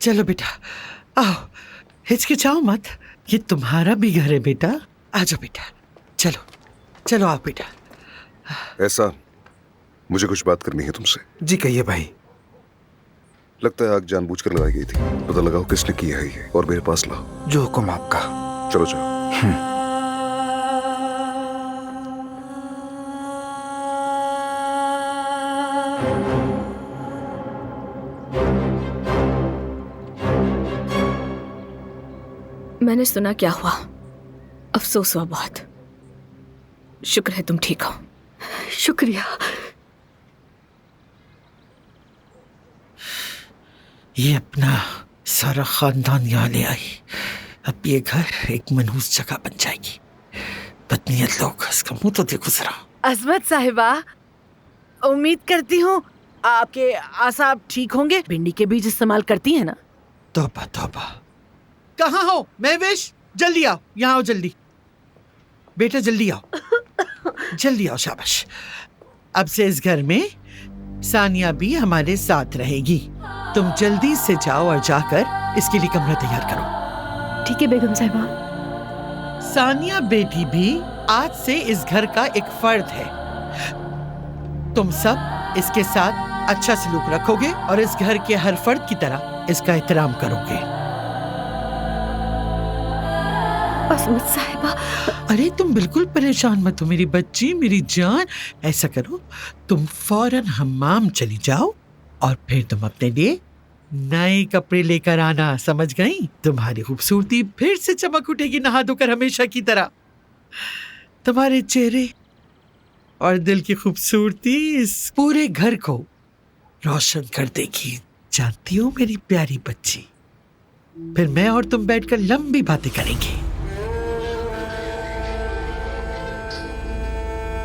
चलो बेटा, आओ, हिचकिचाओ मत, ये तुम्हारा भी घर है बेटा। आ जाओ बेटा, चलो चलो आओ बेटा। ऐसा, मुझे कुछ बात करनी है तुमसे। जी कहिए भाई। लगता है आग जानबूझकर लगाई गई थी। पता लगाओ किसने किया है ये और मेरे पास लाओ। जो हुक्म आपका। चलो जाओ। मैंने सुना क्या हुआ, अफसोस हुआ बहुत। शुक्र है तुम ठीक हो। शुक्रिया। ये अपना सारा खानदान यहाँ ले आई। अब ये घर एक मनहूस जगह बन जाएगी। बदनीयत लोग, इसका मुंह तो देखो जरा। अजमत साहिबा, उम्मीद करती हूँ आपके आसाब ठीक होंगे। भिंडी के बीज इस्तेमाल करती हैं ना? तौबा तौबा। कहाँ हो महविश? जल्दी आओ, यहाँ आओ जल्दी। बेटा जल्दी आओ, जल्दी आओ, शाबाश। अब से इस घर में सानिया भी हमारे साथ रहेगी। तुम जल्दी से जाओ और जाकर इसके लिए कमरा तैयार करो। ठीक है बेगम साहिबा। सानिया बेटी भी आज से इस घर का एक फर्द है। तुम सब इसके साथ अच्छा सलूक रखोगे और इस घर के हर फर्द की तरह इसका एहतराम करोगे। अजमत साहिबा। अरे तुम बिल्कुल परेशान मत हो मेरी बच्ची, मेरी जान। ऐसा करो, तुम फौरन हम्माम चली जाओ और फिर तुम अपने लिए नए कपड़े लेकर आना, समझ गई? तुम्हारी खूबसूरती फिर से चमक उठेगी नहा धोकर हमेशा की तरह। तुम्हारे चेहरे और दिल की खूबसूरती इस पूरे घर को रोशन कर देगी, जानती हो मेरी प्यारी बच्ची। फिर मैं और तुम बैठकर लंबी बातें करेंगे।